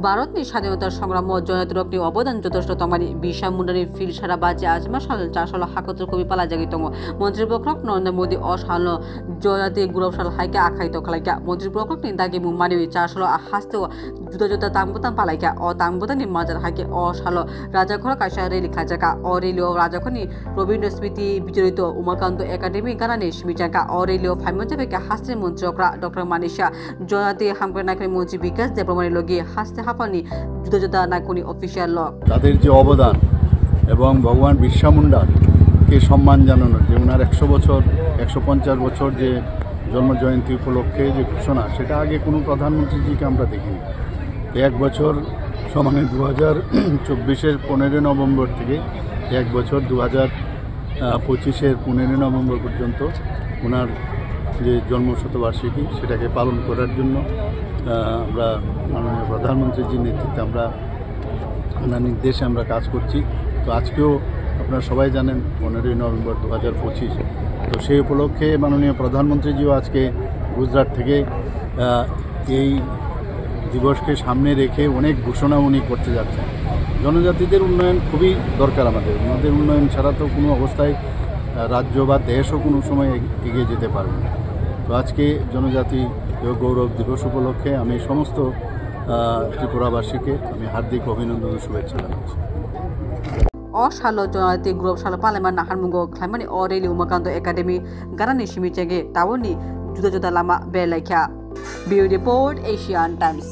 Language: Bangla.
ভারতনি স্বাধীনতার সংগ্রাম ও জনতরকনি অবদান যথেষ্ট তমানি বিশা মুন্ডানি ফিল সারা বাজে আজমা সাল চারশাল হাকত কবি পালা জাগি তঙ্গ মন্ত্রী বক্রক নরেন্দ্র মোদী অসাল জয়াতি গুরবসাল হাইকে আখাইত খালাইকা মন্ত্রী বক্রক নি দাগি মুমানি চারশাল হাসতে জুতা জুতা তাংবুতাং পালাইকা ও তাংবুতানি মাজার হাইকে অসাল রাজাখর কাইসা রেলি খাজাকা ও রেলিও রাজাখনি রবীন্দ্র স্মৃতি বিজড়িত উমাকান্ত একাডেমি গানানি স্মিচাকা ও রেলিও ফাইমজাবেকে হাসতে মন্ত্রকরা ডক্টর মানিশা জয়াতি হামকে নাকরি মন্ত্রী বিকাশ দেবপ্রমাণী লগি হাসতে হাফানি জুতা জুতা নাকুনি অফিসিয়াল ল তাদের যে অবদান এবং ভগবান বিরসা মুন্ডাকে সম্মান জানানোর যে ওনার 100 বছর 150 বছর যে জন্মজয়ন্তী উপলক্ষে যে ঘোষণা সেটা আগে কোনো প্রধানমন্ত্রীজিকে আমরা দেখিনি। 1 বছর সমানে 2024-এর 15 নভেম্বর থেকে 1 বছর 2025-এর 15 নভেম্বর পর্যন্ত ওনার যে জন্মশতবার্ষিকী সেটাকে পালন করার জন্য আমরা মাননীয় প্রধানমন্ত্রীজির নেতৃত্বে আমরা ওনার নির্দেশে আমরা কাজ করছি। তো আজকেও আপনারা সবাই জানেন 15 নভেম্বর 2025, তো সেই উপলক্ষে মাননীয় প্রধানমন্ত্রীজিও আজকে গুজরাট থেকে এই দিবসকে সামনে রেখে অনেক ঘোষণা উনি করতে যাচ্ছেন। জনজাতিদের উন্নয়ন খুবই দরকার, আমাদের উন্নয়ন ছাড়া তো কোনো অবস্থায় রাজ্য বা দেশও কোনো সময় এগিয়ে যেতে পারবে না। তো আজকে জনজাতি গৌরব দিবস উপলক্ষে আমি সমস্ত ত্রিপুরাবাসীকে আমি হার্দিক অভিনন্দন ও শুভেচ্ছা জানাচ্ছি। অসাল জনাতি গ্রুপ সাল পালেমান নাহারমুঙ্গ খাইমানি ও রেলি উমাকান্ত একাডেমি গানানি সিমিচেগে টাউনি জুতা জুতা লামা বেলাইখা। বিউ রিপোর্ট এশিয়ান টাইমস।